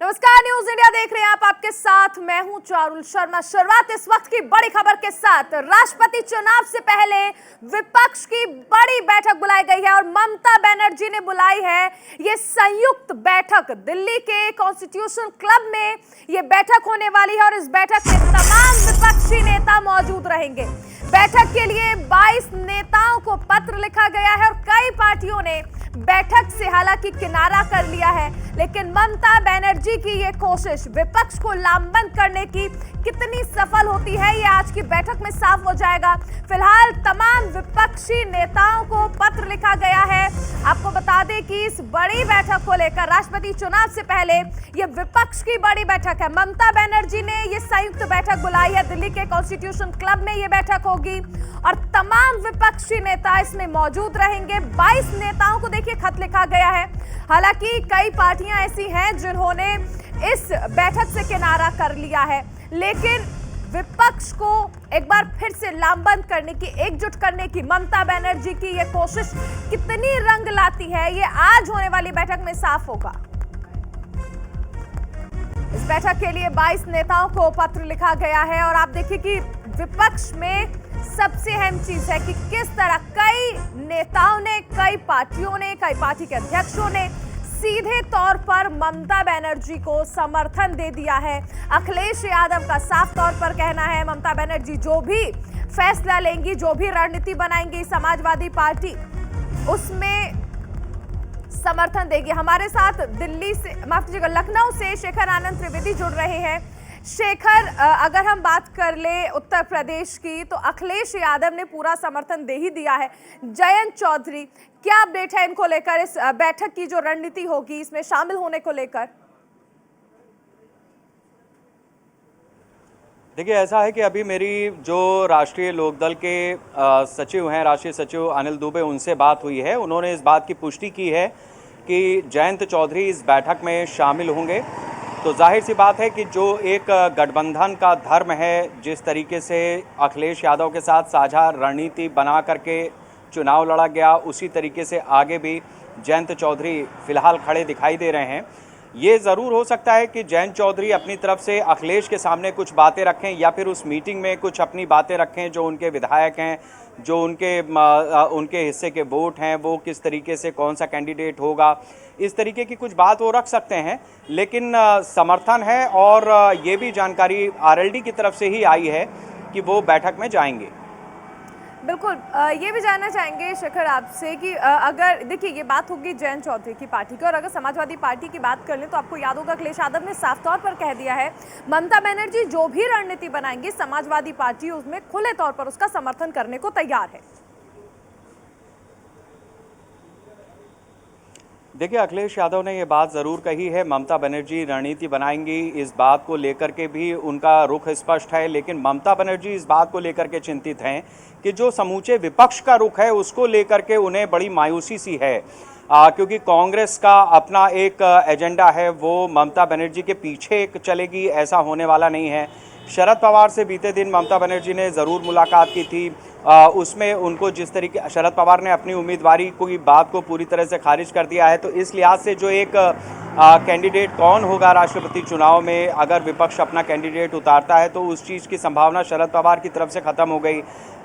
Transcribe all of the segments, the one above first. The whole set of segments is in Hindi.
नमस्कार, न्यूज इंडिया देख रहे हैं आप। आपके साथ मैं हूं चारुल शर्मा। शुरुआत इस वक्त की बड़ी खबर के साथ। राष्ट्रपति चुनाव से पहले विपक्ष की बड़ी बैठक बुलाई गई है और ममता बनर्जी ने बुलाई है ये संयुक्त बैठक। दिल्ली के कॉन्स्टिट्यूशन क्लब में ये बैठक होने वाली है और इस बैठक में तमाम विपक्षी नेता मौजूद रहेंगे। बैठक के लिए 22 नेताओं को पत्र लिखा गया है और कई पार्टियों ने बैठक से हालांकि किनारा कर लिया है, लेकिन ममता बनर्जी की ये कोशिश विपक्ष को लामबंद करने की कितनी सफल होती है ये आज की बैठक में साफ हो जाएगा। फिलहाल तमाम विपक्षी नेताओं को पत्र लिखा गया है। आपको बता दें कि इस बड़ी बैठक को लेकर राष्ट्रपति चुनाव से पहले ये विपक्ष की बड़ी बैठक है। ममता बनर्जी ने ये संयुक्त बैठक बुलाई है। दिल्ली के कॉन्स्टिट्यूशन क्लब में ये बैठक होगी और तमाम विपक्षी नेता इसमें मौजूद रहेंगे। 22 नेताओं को देखिए खत लिखा गया है। हालांकि कई पार्टियां ऐसी हैं जिन्होंने इस बैठक से किनारा कर लिया है, लेकिन विपक्ष को एक बार फिर से लामबंद करने की, एकजुट करने की ममता बनर्जी की ये कोशिश कितनी रंग लाती है ये आज होने वाली बैठक में साफ होगा। इस बैठक के लिए 22 नेताओं को पत्र लिखा गया है और आप देखिए कि विपक्ष में सबसे अहम चीज है कि किस तरह कई नेताओं ने, कई पार्टियों ने, कई पार्टी के अध्यक्षों ने सीधे तौर पर ममता बनर्जी को समर्थन दे दिया है। अखिलेश यादव का साफ तौर पर कहना है ममता बनर्जी जो भी फैसला लेंगी, जो भी रणनीति बनाएंगी समाजवादी पार्टी, उसमें समर्थन देगी। हमारे साथ दिल्ली से, माफ कीजिएगा, लखनऊ से शेखर आनंद त्रिवेदी जुड़ रहे हैं। शेखर, अगर हम बात कर ले उत्तर प्रदेश की तो अखिलेश यादव ने पूरा समर्थन दे ही दिया है। जयंत चौधरी, क्या अपडेट है इनको लेकर, इस बैठक की जो रणनीति होगी इसमें शामिल होने को लेकर? देखिए, ऐसा है कि अभी मेरी जो राष्ट्रीय लोकदल के सचिव हैं, राष्ट्रीय सचिव अनिल दुबे, उनसे बात हुई है। उन्होंने इस बात की पुष्टि की है कि जयंत चौधरी इस बैठक में शामिल होंगे। तो जाहिर सी बात है कि जो एक गठबंधन का धर्म है, जिस तरीके से अखिलेश यादव के साथ साझा रणनीति बना करके चुनाव लड़ा गया, उसी तरीके से आगे भी जयंत चौधरी फिलहाल खड़े दिखाई दे रहे हैं। ये ज़रूर हो सकता है कि जयंत चौधरी अपनी तरफ से अखिलेश के सामने कुछ बातें रखें या फिर उस मीटिंग में कुछ अपनी बातें रखें। जो उनके विधायक हैं, जो उनके हिस्से के वोट हैं, वो किस तरीके से कौन सा कैंडिडेट होगा, इस तरीके की कुछ बात वो रख सकते हैं। लेकिन समर्थन है और ये भी जानकारी आरएलडी की तरफ से ही आई है कि वो बैठक में जाएंगे। बिल्कुल, ये भी जानना चाहेंगे शेखर आपसे कि अगर देखिए ये बात होगी जयंत चौधरी की पार्टी की, और अगर समाजवादी पार्टी की बात कर लें तो आपको याद होगा अखिलेश यादव ने साफ तौर पर कह दिया है ममता बनर्जी जो भी रणनीति बनाएंगी समाजवादी पार्टी उसमें खुले तौर पर उसका समर्थन करने को तैयार है। देखिए, अखिलेश यादव ने ये बात ज़रूर कही है, ममता बनर्जी रणनीति बनाएंगी, इस बात को लेकर के भी उनका रुख स्पष्ट है। लेकिन ममता बनर्जी इस बात को लेकर के चिंतित हैं कि जो समूचे विपक्ष का रुख है उसको लेकर के उन्हें बड़ी मायूसी सी है, क्योंकि कांग्रेस का अपना एक एजेंडा है, वो ममता बनर्जी के पीछे चलेगी, ऐसा होने वाला नहीं है। शरद पवार से बीते दिन ममता बनर्जी ने ज़रूर मुलाकात की थी। उसमें उनको जिस तरीके शरद पवार ने अपनी उम्मीदवारी की बात को पूरी तरह से खारिज कर दिया है। तो इस लिहाज से जो एक कैंडिडेट कौन होगा राष्ट्रपति चुनाव में, अगर विपक्ष अपना कैंडिडेट उतारता है तो उस चीज़ की संभावना शरद पवार की तरफ से ख़त्म हो गई।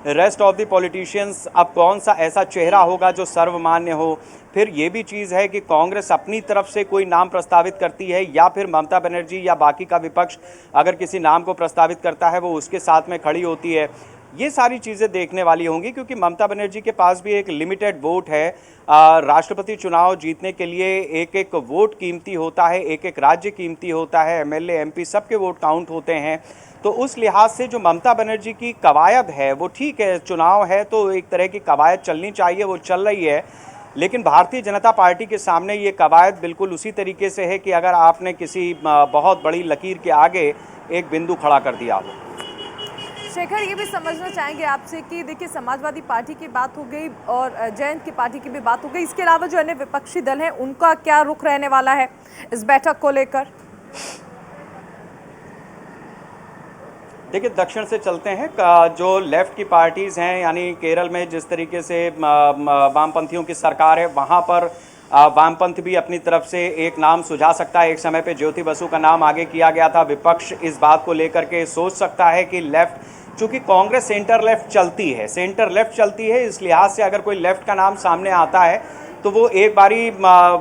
रेस्ट ऑफ द पॉलिटिशियंस, अब कौन सा ऐसा चेहरा होगा जो सर्वमान्य हो। फिर ये भी चीज़ है कि कांग्रेस अपनी तरफ से कोई नाम प्रस्तावित करती है या फिर ममता बनर्जी या बाकी का विपक्ष अगर किसी नाम को प्रस्तावित करता है वो उसके साथ में खड़ी होती है। ये सारी चीज़ें देखने वाली होंगी, क्योंकि ममता बनर्जी के पास भी एक लिमिटेड वोट है। राष्ट्रपति चुनाव जीतने के लिए एक एक वोट कीमती होता है, एक एक राज्य कीमती होता है, एमएलए एमपी सबके वोट काउंट होते हैं। तो उस लिहाज से जो ममता बनर्जी की कवायद है वो ठीक है, चुनाव है तो एक तरह की कवायद चलनी चाहिए, वो चल रही है। लेकिन भारतीय जनता पार्टी के सामने ये कवायद बिल्कुल उसी तरीके से है कि अगर आपने किसी बहुत बड़ी लकीर के आगे एक बिंदु खड़ा कर दिया हो। शेखर, ये भी समझना चाहेंगे आपसे कि देखिए समाजवादी पार्टी की बात हो गई और जयंत की पार्टी की भी बात हो गई, इसके अलावा जो अन्य विपक्षी दल हैं उनका क्या रुख रहने वाला है इस बैठक को लेकर? देखिए, दक्षिण से चलते हैं, जो लेफ्ट की पार्टीज़ हैं, यानी केरल में जिस तरीके से वामपंथियों की सरकार है, वहाँ पर वामपंथ भी अपनी तरफ से एक नाम सुझा सकता है। एक समय पे ज्योति बसु का नाम आगे किया गया था। विपक्ष इस बात को लेकर के सोच सकता है कि लेफ्ट, चूंकि कांग्रेस सेंटर लेफ्ट चलती है, इस लिहाज से अगर कोई लेफ्ट का नाम सामने आता है तो वो एक बारी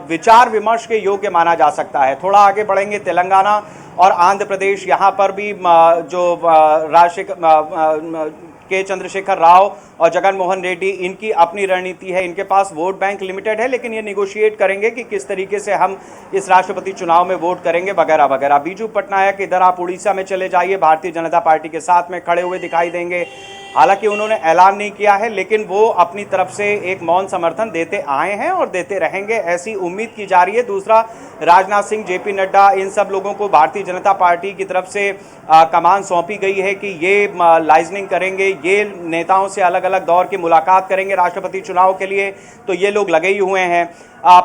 विचार विमर्श के योग्य माना जा सकता है। थोड़ा आगे बढ़ेंगे, तेलंगाना और आंध्र प्रदेश, यहाँ पर भी जो के चंद्रशेखर राव और जगन मोहन रेड्डी, इनकी अपनी रणनीति है। इनके पास वोट बैंक लिमिटेड है, लेकिन ये निगोशिएट करेंगे कि किस तरीके से हम इस राष्ट्रपति चुनाव में वोट करेंगे वगैरह वगैरह। बीजू पटनायक, इधर आप उड़ीसा में चले जाइए, भारतीय जनता पार्टी के साथ में खड़े हुए दिखाई देंगे। हालांकि उन्होंने ऐलान नहीं किया है, लेकिन वो अपनी तरफ से एक मौन समर्थन देते आए हैं और देते रहेंगे, ऐसी उम्मीद की जा रही है। दूसरा, राजनाथ सिंह, जेपी नड्डा, इन सब लोगों को भारतीय जनता पार्टी की तरफ से कमान सौंपी गई है कि ये लाइजनिंग करेंगे, ये नेताओं से अलग अलग दौर की मुलाकात करेंगे राष्ट्रपति चुनाव के लिए, तो ये लोग लगे ही हुए हैं।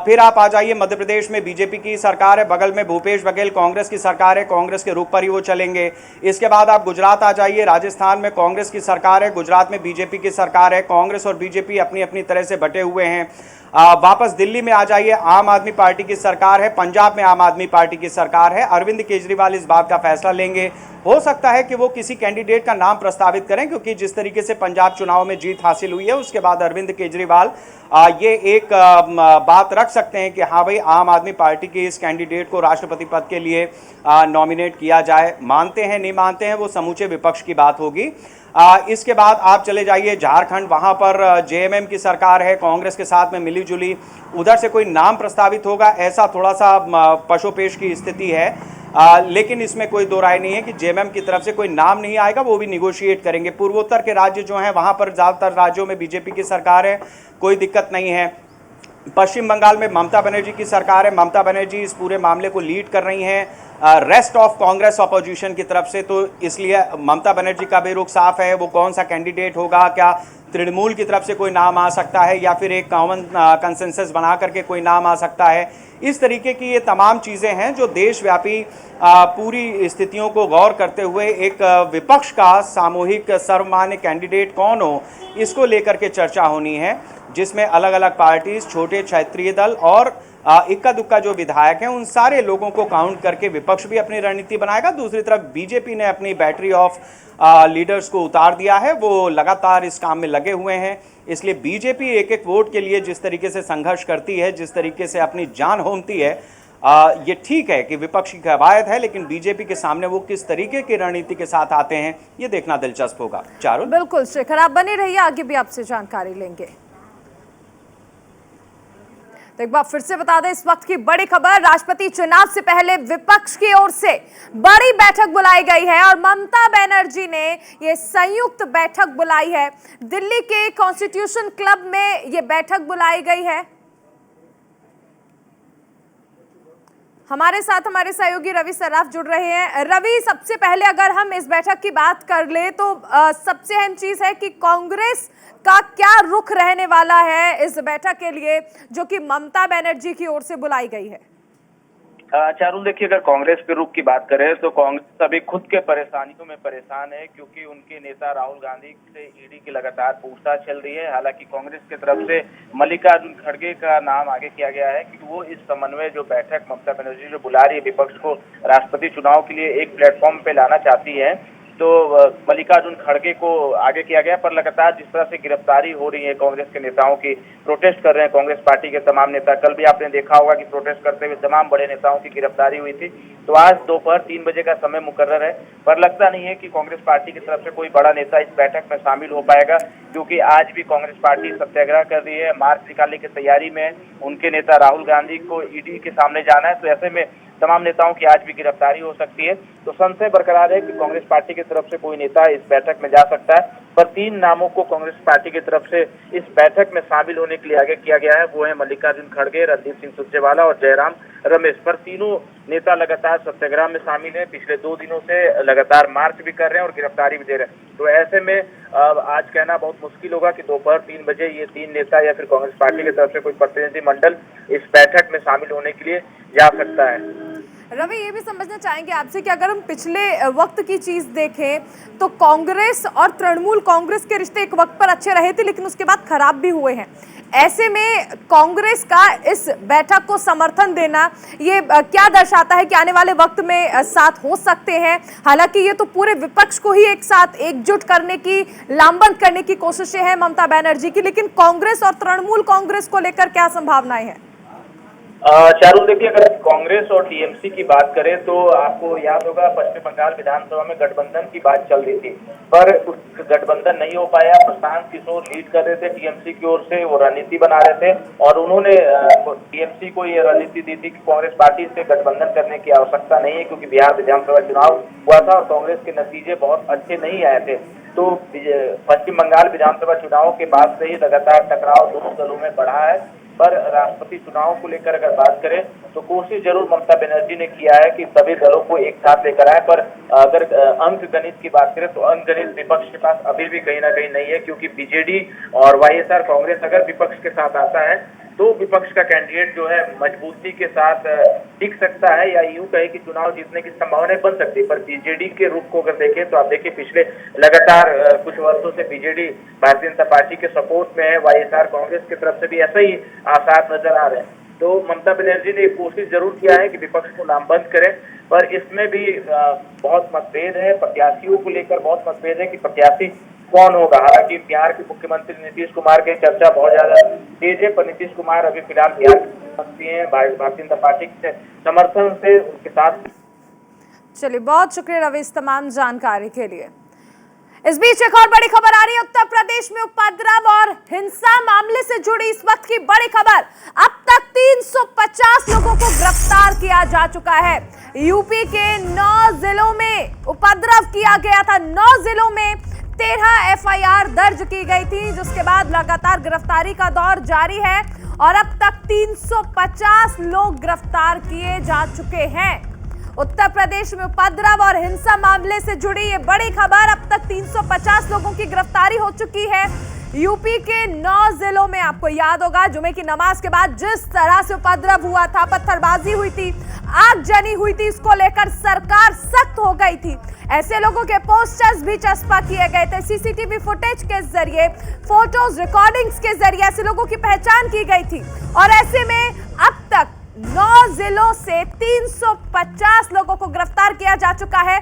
फिर आप आ जाइए, मध्य प्रदेश में बीजेपी की सरकार है, बगल में भूपेश बघेल कांग्रेस की सरकार है, कांग्रेस के रुख पर ही वो चलेंगे। इसके बाद आप गुजरात आ जाइए, राजस्थान में कांग्रेस की सरकार है, गुजरात में बीजेपी की सरकार है। कांग्रेस और बीजेपी अपनी अपनी तरह से बटे हुए हैं। वापस दिल्ली में आ जाइए, आम आदमी पार्टी की सरकार है, पंजाब में आम आदमी पार्टी की सरकार है। अरविंद केजरीवाल इस बात का फैसला लेंगे। हो सकता है कि वो किसी कैंडिडेट का नाम प्रस्तावित करें, क्योंकि जिस तरीके से पंजाब चुनाव में जीत हासिल हुई है, उसके बाद अरविंद केजरीवाल ये एक बात रख सकते हैं कि हाँ भाई, आम आदमी पार्टी के इस कैंडिडेट को राष्ट्रपति पद के लिए नॉमिनेट किया जाए। मानते हैं नहीं मानते हैं, वो समूचे विपक्ष की बात होगी। इसके बाद आप चले जाइए झारखंड, वहां पर जेएमएम की सरकार है, कांग्रेस के साथ में मिली जुली। उधर से कोई नाम प्रस्तावित होगा, ऐसा थोड़ा सा पशोपेश की स्थिति है। लेकिन इसमें कोई दो राय नहीं है कि जेएमएम की तरफ से कोई नाम नहीं आएगा, वो भी निगोशिएट करेंगे। पूर्वोत्तर के राज्य जो हैं, वहां पर ज़्यादातर राज्यों में बीजेपी की सरकार है, कोई दिक्कत नहीं है। पश्चिम बंगाल में ममता बनर्जी की सरकार है, ममता बनर्जी इस पूरे मामले को लीड कर रही हैं रेस्ट ऑफ कांग्रेस ऑपोजिशन की तरफ से, तो इसलिए ममता बनर्जी का भी रुख साफ है। वो कौन सा कैंडिडेट होगा, क्या तृणमूल की तरफ से कोई नाम आ सकता है या फिर एक कॉमन कंसेंसस बना करके कोई नाम आ सकता है। इस तरीके की ये तमाम चीज़ें हैं जो देशव्यापी पूरी स्थितियों को गौर करते हुए एक विपक्ष का सामूहिक सर्वमान्य कैंडिडेट कौन हो, इसको लेकर के चर्चा होनी है, जिसमें अलग अलग पार्टीज, छोटे क्षेत्रीय दल और इक्का दुक्का जो विधायक हैं, उन सारे लोगों को काउंट करके विपक्ष भी अपनी रणनीति बनाएगा। दूसरी तरफ बीजेपी ने अपनी बैटरी ऑफ लीडर्स को उतार दिया है, वो लगातार इस काम में लगे हुए हैं। इसलिए बीजेपी एक एक वोट के लिए जिस तरीके से संघर्ष करती है, जिस तरीके से अपनी जान होमती है, ये ठीक है कि विपक्ष की कवायद है, लेकिन बीजेपी के सामने वो किस तरीके की रणनीति के साथ आते हैं, ये देखना दिलचस्प होगा। चारुल, बिल्कुल शेखर, आप बने रहिए, आगे भी आपसे जानकारी लेंगे। तो एक बार फिर से बता दें, इस वक्त की बड़ी खबर, राष्ट्रपति चुनाव से पहले विपक्ष की ओर से बड़ी बैठक बुलाई गई है और ममता बनर्जी ने ये संयुक्त बैठक बुलाई है। दिल्ली के कॉन्स्टिट्यूशन क्लब में ये बैठक बुलाई गई है। हमारे साथ हमारे सहयोगी रवि सर्राफ जुड़ रहे हैं। रवि, सबसे पहले अगर हम इस बैठक की बात कर ले तो सबसे अहम चीज है कि कांग्रेस का क्या रुख रहने वाला है इस बैठक के लिए, जो कि ममता बनर्जी की ओर से बुलाई गई है। चारुल, देखिए, अगर कांग्रेस के रुख की बात करें तो कांग्रेस अभी खुद के परेशानियों में परेशान है, क्योंकि उनके नेता राहुल गांधी से ईडी की लगातार पूछताछ चल रही है। हालांकि कांग्रेस की तरफ से मल्लिकार्जुन खड़गे का नाम आगे किया गया है कि वो इस समन्वय जो बैठक ममता बनर्जी जो बुला रही है विपक्ष को राष्ट्रपति चुनाव के लिए एक प्लेटफॉर्म पे लाना चाहती है, तो मल्लिकार्जुन खड़गे को आगे किया गया। पर लगातार जिस तरह से गिरफ्तारी हो रही है कांग्रेस के नेताओं की, प्रोटेस्ट कर रहे हैं कांग्रेस पार्टी के तमाम नेता। कल भी आपने देखा होगा कि प्रोटेस्ट करते हुए तमाम बड़े नेताओं की गिरफ्तारी हुई थी। तो आज दोपहर 3 बजे का समय मुकर्रर है, पर लगता नहीं है कि कांग्रेस पार्टी की तरफ से कोई बड़ा नेता इस बैठक में शामिल हो पाएगा, क्योंकि आज भी कांग्रेस पार्टी सत्याग्रह कर रही है, मार्च निकालने की तैयारी में। उनके नेता राहुल गांधी को ईडी के सामने जाना है, तो ऐसे में तमाम नेताओं की आज भी गिरफ्तारी हो सकती है। तो संशय बरकरार है कि कांग्रेस पार्टी की तरफ से कोई नेता इस बैठक में जा सकता है। पर 3 नामों को कांग्रेस पार्टी की तरफ से इस बैठक में शामिल होने के लिए आगे किया गया है। वो है मल्लिकार्जुन खड़गे, रणदीप सिंह सुरजेवाला और जयराम रमेश। पर तीनों नेता लगातार सत्याग्रह में शामिल है, पिछले 2 दिनों से लगातार मार्च भी कर रहे हैं और गिरफ्तारी भी दे रहे हैं। तो ऐसे में आज कहना बहुत मुश्किल होगा कि दोपहर 3 बजे ये 3 नेता या फिर कांग्रेस पार्टी की तरफ से कोई प्रतिनिधिमंडल इस बैठक में शामिल होने के लिए जा सकता है। रवि, ये भी समझना चाहेंगे आपसे कि अगर हम पिछले वक्त की चीज देखें तो कांग्रेस और तृणमूल कांग्रेस के रिश्ते एक वक्त पर अच्छे रहे थे, लेकिन उसके बाद खराब भी हुए हैं। ऐसे में कांग्रेस का इस बैठक को समर्थन देना ये क्या दर्शाता है कि आने वाले वक्त में साथ हो सकते हैं? हालांकि ये तो पूरे विपक्ष को ही एक साथ एकजुट करने की, लामबंद करने की कोशिशें हैं ममता बनर्जी की, लेकिन कांग्रेस और तृणमूल कांग्रेस को लेकर क्या संभावनाएं हैं? चारुल देखिए, अगर कांग्रेस और टीएमसी की बात करें तो आपको याद होगा पश्चिम बंगाल विधानसभा में गठबंधन की बात चल रही थी, पर उस गठबंधन नहीं हो पाया। प्रशांत किशोर लीड कर रहे थे टीएमसी की ओर से, वो रणनीति बना रहे थे और उन्होंने टीएमसी को ये रणनीति दी थी कि कांग्रेस पार्टी से गठबंधन करने की आवश्यकता नहीं है, क्योंकि बिहार विधानसभा चुनाव हुआ था और कांग्रेस के नतीजे बहुत अच्छे नहीं आए थे। तो पश्चिम बंगाल विधानसभा चुनाव के बाद से ही लगातार टकराव दोनों दलों में बढ़ा है। पर राष्ट्रपति चुनाव को लेकर अगर बात करें तो कोशिश जरूर ममता बनर्जी ने किया है कि सभी दलों को एक साथ लेकर आए, पर अगर अंक गणित की बात करें तो अंक गणित विपक्ष के पास अभी भी कहीं ना कहीं नहीं है, क्योंकि बीजेडी और वाईएसआर कांग्रेस अगर विपक्ष के साथ आता है तो विपक्ष का कैंडिडेट जो है मजबूती के साथ टिक सकता है, या यूं कहे कि चुनाव जीतने की संभावनाएं बन सकती है। पर बीजेडी के रुख को अगर देखें तो आप देखिए पिछले लगातार कुछ वर्षों से बीजेडी भारतीय जनता पार्टी के सपोर्ट में है, वाईएसआर कांग्रेस की तरफ से भी ऐसा ही आसार नजर आ रहे हैं। तो ममता बनर्जी ने कोशिश जरूर किया है कि विपक्ष को नामबंद करें, पर इसमें भी बहुत मतभेद है, प्रत्याशियों को लेकर बहुत मतभेद है कि प्रत्याशी कौन होगा। हालांकि बिहार के मुख्यमंत्री नीतीश कुमार की चर्चा बहुत ज्यादा तेज है, पर नीतीश कुमार अभी फिलहाल बिहार के मुख्यमंत्री हैं, भारतीय जनता पार्टी के समर्थन से उनके साथ। चलिए, बहुत शुक्रिया रवि इस तमाम जानकारी के लिए। इस बीच एक और बड़ी खबर आ रही है। उत्तर प्रदेश में उपद्रव और हिंसा मामले से जुड़ी इस वक्त की बड़ी खबर। अब तक 350 लोगों को गिरफ्तार किया जा चुका है। यूपी के 9 जिलों में उपद्रव किया गया था। 9 जिलों में 13 एफआईआर दर्ज की गई थी, जिसके बाद लगातार गिरफ्तारी का दौर जारी है और अब तक 350 लोग गिरफ्तार किए जा चुके हैं। उत्तर प्रदेश में उपद्रव और हिंसा मामले से जुड़ी ये बड़ी खबर। अब तक 350 लोगों की गिरफ्तारी हो चुकी है। यूपी के 9 जिलों में, आपको याद होगा जुमे की नमाज के बाद जिस तरह से उपद्रव हुआ था, पत्थरबाजी हुई थी, आगजनी हुई थी, इसको लेकर सरकार सख्त हो गई थी। ऐसे लोगों के पोस्टर्स भी चस्पा किए गए थे। सीसीटीवी फुटेज के जरिए, फोटोज, रिकॉर्डिंग्स के जरिए ऐसे लोगों की पहचान की गई थी और ऐसे में अब तक 9 जिलों से 350 लोगों को गिरफ्तार किया जा चुका है।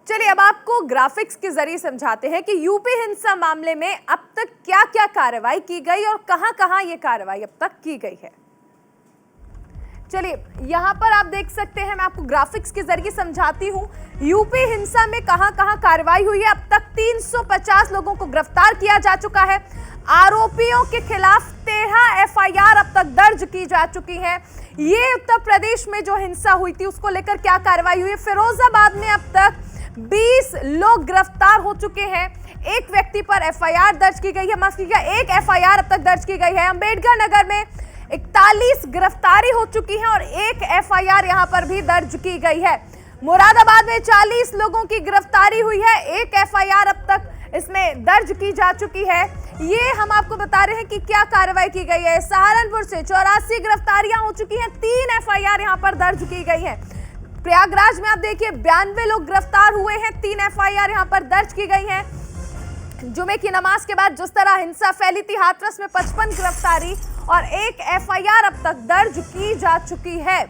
चलिए, अब आपको ग्राफिक्स के जरिए समझाते हैं कि यूपी हिंसा मामले में अब तक क्या क्या कार्रवाई की गई और कहां-कहां ये कार्रवाई अब तक की गई है। चलिए, यहां पर आप देख सकते हैं, मैं आपको ग्राफिक्स के जरिए समझाती हूं यूपी हिंसा में कहां-कहां कार्रवाई हुई है। अब तक 350 लोगों को गिरफ्तार किया जा चुका है। आरोपियों के खिलाफ 13 एफआईआर अब तक दर्ज की जा चुकी है। ये उत्तर प्रदेश में जो हिंसा हुई थी उसको लेकर क्या कार्रवाई हुई है। फिरोजाबाद में अब तक 20 लोग गिरफ्तार हो चुके हैं। एक व्यक्ति पर एफआईआर दर्ज की गई है, माफ कीजिएगा, एक एफआईआर अब तक दर्ज की गई है। अंबेडकर नगर में 41 गिरफ्तारी हो चुकी है और एक एफआईआर यहां पर भी दर्ज की गई है। मुरादाबाद में 40 लोगों की गिरफ्तारी हुई है, एक एफआईआर अब तक इसमें दर्ज की जा चुकी है। ये हम आपको बता रहे हैं कि क्या कार्रवाई की गई है। सहारनपुर से 84 गिरफ्तारियां हो चुकी हैं, 3 एफआईआर यहां पर दर्ज की गई है। प्रयागराज में आप देखिए 92 लोग गिरफ्तार हुए हैं, 3 एफआईआर यहां पर दर्ज की गई हैं। जुमे की नमाज के बाद जिस तरह हिंसा फैली थी, हाथरस में 55 गिरफ्तारी और एक एफआईआर अब तक दर्ज की जा चुकी है।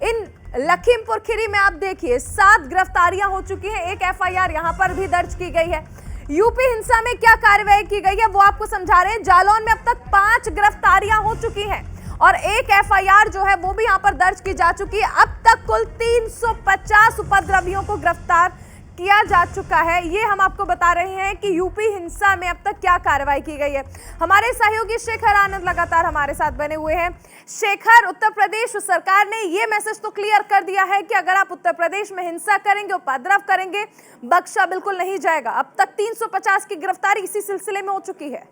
इन लखीमपुर खीरी में आप देखिए 7 गिरफ्तारियां हो चुकी हैं, एक एफआईआर यहां पर भी दर्ज की गई है। यूपी हिंसा में क्या कार्रवाई की गई है वो आपको समझा रहे हैं। जालौन में अब तक 5 गिरफ्तारियां हो चुकी हैं और एक एफआईआर जो है वो भी यहां पर दर्ज की जा चुकी है। अब तक कुल 350 उपद्रवियों को गिरफ्तार किया जा चुका है। ये हम आपको बता रहे हैं कि यूपी हिंसा में अब तक क्या कार्रवाई की गई है। हमारे सहयोगी शेखर आनंद लगातार हमारे साथ बने हुए हैं। शेखर, उत्तर प्रदेश सरकार ने ये मैसेज तो क्लियर कर दिया है कि अगर आप उत्तर प्रदेश में हिंसा करेंगे, उपद्रव करेंगे, बख्शा बिल्कुल नहीं जाएगा। अब तक 350 की गिरफ्तारी इसी सिलसिले में हो चुकी है।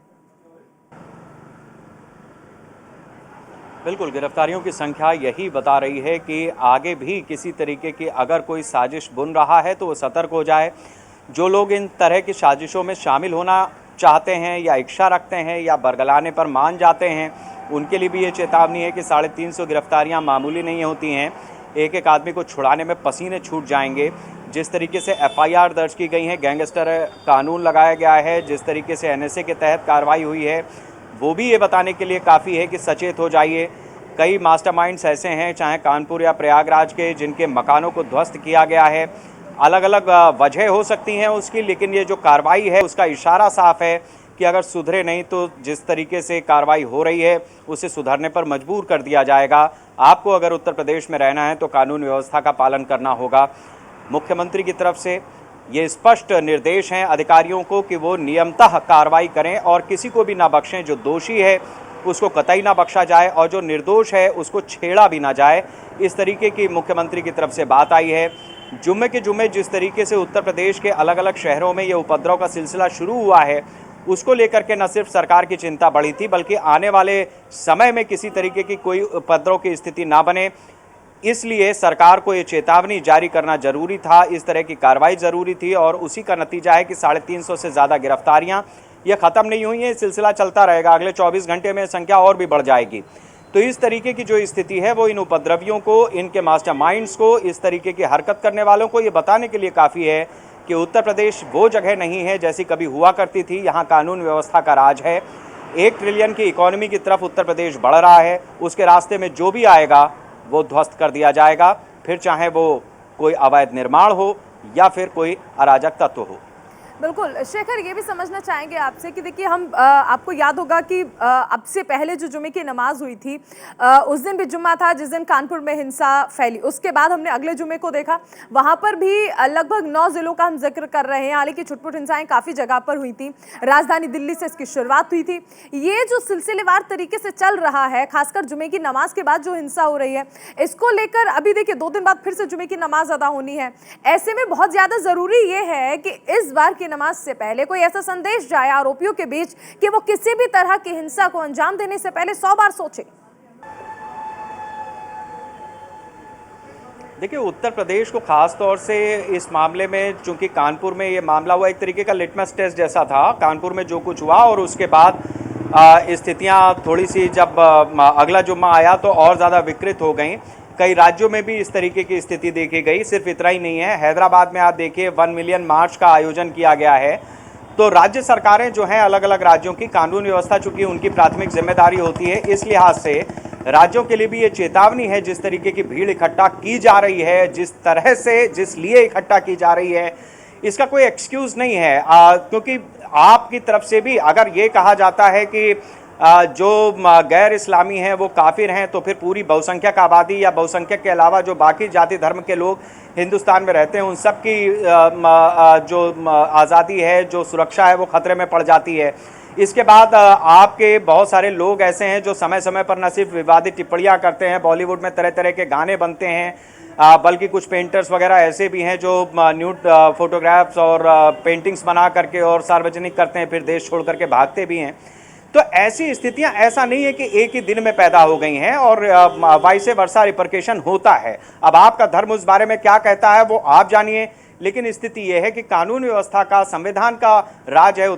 बिल्कुल, गिरफ्तारियों की संख्या यही बता रही है कि आगे भी किसी तरीके की अगर कोई साजिश बुन रहा है तो वो सतर्क हो जाए। जो लोग इन तरह की साजिशों में शामिल होना चाहते हैं या इच्छा रखते हैं या बरगलाने पर मान जाते हैं, उनके लिए भी ये चेतावनी है कि 350 गिरफ्तारियां मामूली नहीं होती हैं। एक एक आदमी को छुड़ाने में पसीने छूट जाएंगे। जिस तरीके से एफआईआर दर्ज की गई है, गैंगस्टर कानून लगाया गया है, जिस तरीके से एनएसए के तहत कार्रवाई हुई है, वो भी ये बताने के लिए काफ़ी है कि सचेत हो जाइए। कई मास्टरमाइंड्स ऐसे हैं, चाहे कानपुर या प्रयागराज के, जिनके मकानों को ध्वस्त किया गया है। अलग अलग वजह हो सकती हैं उसकी, लेकिन ये जो कार्रवाई है उसका इशारा साफ है कि अगर सुधरे नहीं तो जिस तरीके से कार्रवाई हो रही है उसे सुधरने पर मजबूर कर दिया जाएगा। आपको अगर उत्तर प्रदेश में रहना है तो कानून व्यवस्था का पालन करना होगा। मुख्यमंत्री की तरफ से ये स्पष्ट निर्देश हैं अधिकारियों को कि वो नियमतः कार्रवाई करें और किसी को भी ना बख्शें। जो दोषी है उसको कतई ना बख्शा जाए और जो निर्दोष है उसको छेड़ा भी ना जाए। इस तरीके की मुख्यमंत्री की तरफ से बात आई है। जुम्मे के जुम्मे जिस तरीके से उत्तर प्रदेश के अलग अलग शहरों में ये उपद्रव का सिलसिला शुरू हुआ है, उसको लेकर के न सिर्फ सरकार की चिंता बढ़ी थी, बल्कि आने वाले समय में किसी तरीके की कोई उपद्रव की स्थिति ना बने, इसलिए सरकार को ये चेतावनी जारी करना जरूरी था। इस तरह की कार्रवाई ज़रूरी थी और उसी का नतीजा है कि 350 से ज़्यादा गिरफ्तारियां ये ख़त्म नहीं हुई हैं। सिलसिला चलता रहेगा, अगले 24 घंटे में संख्या और भी बढ़ जाएगी। तो इस तरीके की जो स्थिति है वो इन उपद्रवियों को, इनके मास्टरमाइंड्स को, इस तरीके की हरकत करने वालों को ये बताने के लिए काफ़ी है कि उत्तर प्रदेश वो जगह नहीं है जैसी कभी हुआ करती थी। यहाँ कानून व्यवस्था का राज है। 1 ट्रिलियन की इकोनॉमी की तरफ उत्तर प्रदेश बढ़ रहा है। उसके रास्ते में जो भी आएगा वो ध्वस्त कर दिया जाएगा, फिर चाहे वो कोई अवैध निर्माण हो या फिर कोई अराजक तत्व हो। बिल्कुल शेखर, ये भी समझना चाहेंगे आपसे कि देखिए हम आपको याद होगा कि अब से पहले जो जुमे की नमाज हुई थी, उस दिन भी जुम्मा था जिस दिन कानपुर में हिंसा फैली। उसके बाद हमने अगले जुमे को देखा, वहां पर भी लगभग 9 जिलों का हम जिक्र कर रहे हैं। हालांकि छुटपुट हिंसाएं काफ़ी जगह पर हुई थी। राजधानी दिल्ली से इसकी शुरुआत हुई थी। ये जो सिलसिलेवार तरीके से चल रहा है, खासकर जुमे की नमाज के बाद जो हिंसा हो रही है, इसको लेकर अभी देखिए 2 दिन बाद फिर से जुमे की नमाज अदा होनी है। ऐसे में बहुत ज़्यादा ज़रूरी ये है कि इस बार की नमाज से पहले कोई ऐसा संदेश जाए आरोपियों के बीच कि वो किसी भी तरह की हिंसा को अंजाम देने से पहले 100 बार सोचें। देखिए, उत्तर प्रदेश को खास तौर से इस मामले में, चूंकि कानपुर में ये मामला हुआ, एक तरीके का लिटमस टेस्ट जैसा था। कानपुर में जो कुछ हुआ और उसके बाद स्थितियां थोड़ी सी, जब अगला जुम्मा आया तो और ज़्यादा विकृत हो गई। कई राज्यों में भी इस तरीके की स्थिति देखी गई। सिर्फ इतना ही नहीं है, हैदराबाद में आप देखिए 1 मिलियन मार्च का आयोजन किया गया है। तो राज्य सरकारें जो हैं, अलग अलग राज्यों की कानून व्यवस्था चूंकि उनकी प्राथमिक जिम्मेदारी होती है, इस लिहाज से राज्यों के लिए भी ये चेतावनी है। जिस तरीके की भीड़ इकट्ठा की जा रही है, जिस तरह से, जिस लिए इकट्ठा की जा रही है, इसका कोई एक्सक्यूज़ नहीं है। क्योंकि आपकी तरफ से भी अगर ये कहा जाता है कि जो गैर इस्लामी हैं वो काफिर हैं, तो फिर पूरी बहुसंख्यक आबादी या बहुसंख्यक के अलावा जो बाकी जाति धर्म के लोग हिंदुस्तान में रहते हैं, उन सब की जो आज़ादी है, जो सुरक्षा है, वो खतरे में पड़ जाती है। इसके बाद आपके बहुत सारे लोग ऐसे हैं जो समय समय पर न सिर्फ विवादित टिप्पणियाँ करते हैं, बॉलीवुड में तरह तरह के गाने बनते हैं, बल्कि कुछ पेंटर्स वगैरह ऐसे भी हैं जो न्यूड फोटोग्राफ्स और पेंटिंग्स बना करके और सार्वजनिक करते हैं, फिर देश छोड़ करके भागते भी हैं। तो ऐसी स्थितियां, ऐसा नहीं है कि एक ही दिन में पैदा हो गई हैं और वाइसे वर्षा रिपरकेशन होता है। अब आपका धर्म उस बारे में क्या कहता है वो आप जानिए, लेकिन स्थिति ये है कि कानून व्यवस्था का, संविधान का राज है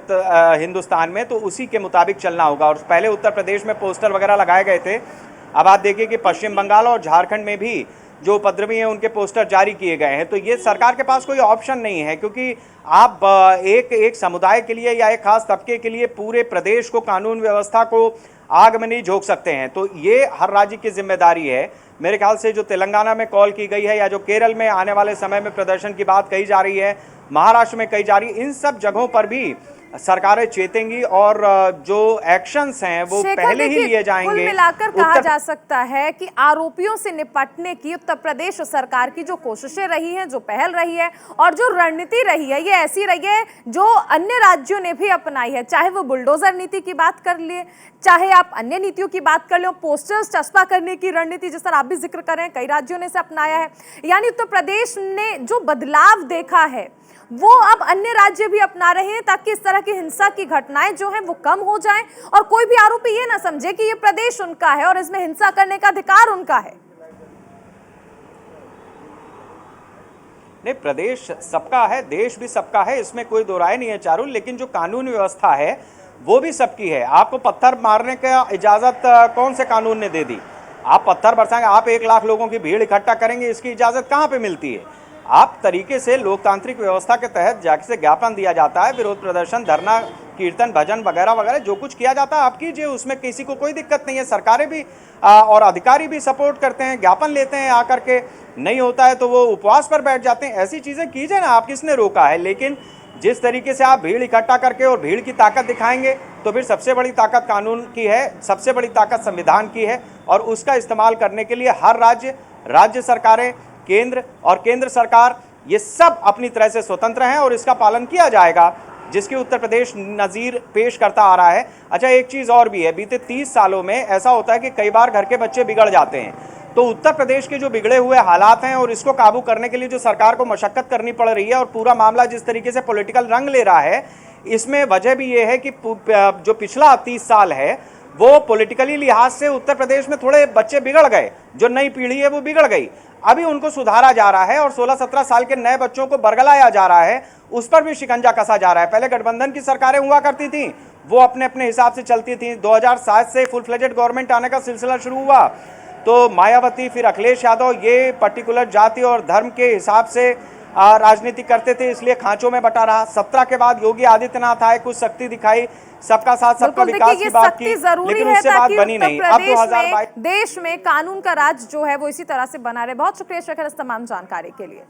हिंदुस्तान में, तो उसी के मुताबिक चलना होगा। और पहले उत्तर प्रदेश में पोस्टर वगैरह लगाए गए थे, अब आप देखिए कि पश्चिम बंगाल और झारखंड में भी जो उपद्रवी हैं उनके पोस्टर जारी किए गए हैं। तो ये सरकार के पास कोई ऑप्शन नहीं है, क्योंकि आप एक समुदाय के लिए या एक खास तबके के लिए पूरे प्रदेश को, कानून व्यवस्था को आग में नहीं झोंक सकते हैं। तो ये हर राज्य की जिम्मेदारी है। मेरे ख्याल से जो तेलंगाना में कॉल की गई है या जो केरल में आने वाले समय में प्रदर्शन की बात कही जा रही है, महाराष्ट्र में कही जा रही है, इन सब जगहों पर भी सरकारें चेतेंगी और जो एक्शंस हैं वो पहले ही लिए जाएंगे। कुल मिलाकर कहा जा सकता है कि आरोपियों से निपटने की उत्तर प्रदेश सरकार की जो कोशिशें रही हैं, जो पहल रही है और जो रणनीति रही है, ये ऐसी रही है जो अन्य राज्यों ने भी अपनाई है। चाहे वो बुलडोजर नीति की बात कर लिए, चाहे आप अन्य नीतियों की बात कर लो, पोस्टर्स चस्पा करने की रणनीति जिस तरह आप भी जिक्र कर रहे हैं, कई राज्यों ने इसे अपनाया है। यानी उत्तर प्रदेश ने जो बदलाव देखा है वो अब अन्य राज्य भी अपना रहे हैं, ताकि इस तरह की हिंसा की घटनाएं जो हैं वो कम हो जाएं और कोई भी आरोपी ये ना समझे कि ये प्रदेश उनका है और इसमें हिंसा करने का अधिकार उनका है। नहीं, प्रदेश सबका है, देश भी सबका है, इसमें कोई दो राय नहीं है चारुल, लेकिन जो कानून व्यवस्था है वो भी सबकी है। आपको पत्थर मारने का इजाजत कौन से कानून ने दे दी? आप पत्थर बरसाएंगे, आप 1 लाख लोगों की भीड़ इकट्ठा करेंगे, इसकी इजाजत कहाँ पे मिलती है? आप तरीके से लोकतांत्रिक व्यवस्था के तहत जाके ज्ञापन दिया जाता है, विरोध प्रदर्शन, धरना, कीर्तन, भजन वगैरह वगैरह जो कुछ किया जाता है आप कीजिए, उसमें किसी को कोई दिक्कत नहीं है। सरकारें भी और अधिकारी भी सपोर्ट करते हैं, ज्ञापन लेते हैं आकर के, नहीं होता है तो वो उपवास पर बैठ जाते हैं। ऐसी चीज़ें कीजिए ना, आप किसने रोका है? लेकिन जिस तरीके से आप भीड़ इकट्ठा करके और भीड़ की ताकत दिखाएंगे तो फिर सबसे बड़ी ताकत कानून की है, सबसे बड़ी ताकत संविधान की है, और उसका इस्तेमाल करने के लिए हर राज्य सरकारें, केंद्र और केंद्र सरकार, ये सब अपनी तरह से स्वतंत्र हैं और इसका पालन किया जाएगा, जिसकी उत्तर प्रदेश नज़ीर पेश करता आ रहा है। अच्छा, एक चीज़ और भी है, बीते 30 सालों में ऐसा होता है कि कई बार घर के बच्चे बिगड़ जाते हैं, तो उत्तर प्रदेश के जो बिगड़े हुए हालात हैं और इसको काबू करने के लिए जो सरकार को मशक्कत करनी पड़ रही है और पूरा मामला जिस तरीके से पॉलिटिकल रंग ले रहा है, इसमें वजह भी ये है कि जो पिछला 30 साल है वो पॉलिटिकली लिहाज से उत्तर प्रदेश में थोड़े बच्चे बिगड़ गए, जो नई पीढ़ी है वो बिगड़ गई। अभी उनको सुधारा जा रहा है और 16-17 साल के नए बच्चों को बरगलाया जा रहा है, उस पर भी शिकंजा कसा जा रहा है। पहले गठबंधन की सरकारें हुआ करती थी, वो अपने अपने हिसाब से चलती थी। 2007 से फुल फ्लेजेड गवर्नमेंट आने का सिलसिला शुरू हुआ तो मायावती, फिर अखिलेश यादव, ये पर्टिकुलर जाति और धर्म के हिसाब से राजनीति करते थे, इसलिए खांचों में बटा रहा। 17 के बाद योगी आदित्यनाथ आए, कुछ शक्ति दिखाई, सबका साथ सबका विकास की बात की, लेकिन उससे बात बनी नहीं। अब 2022 देश में कानून का राज जो है वो इसी तरह से बना रहे। बहुत शुक्रिया शेखर इस तमाम जानकारी के लिए।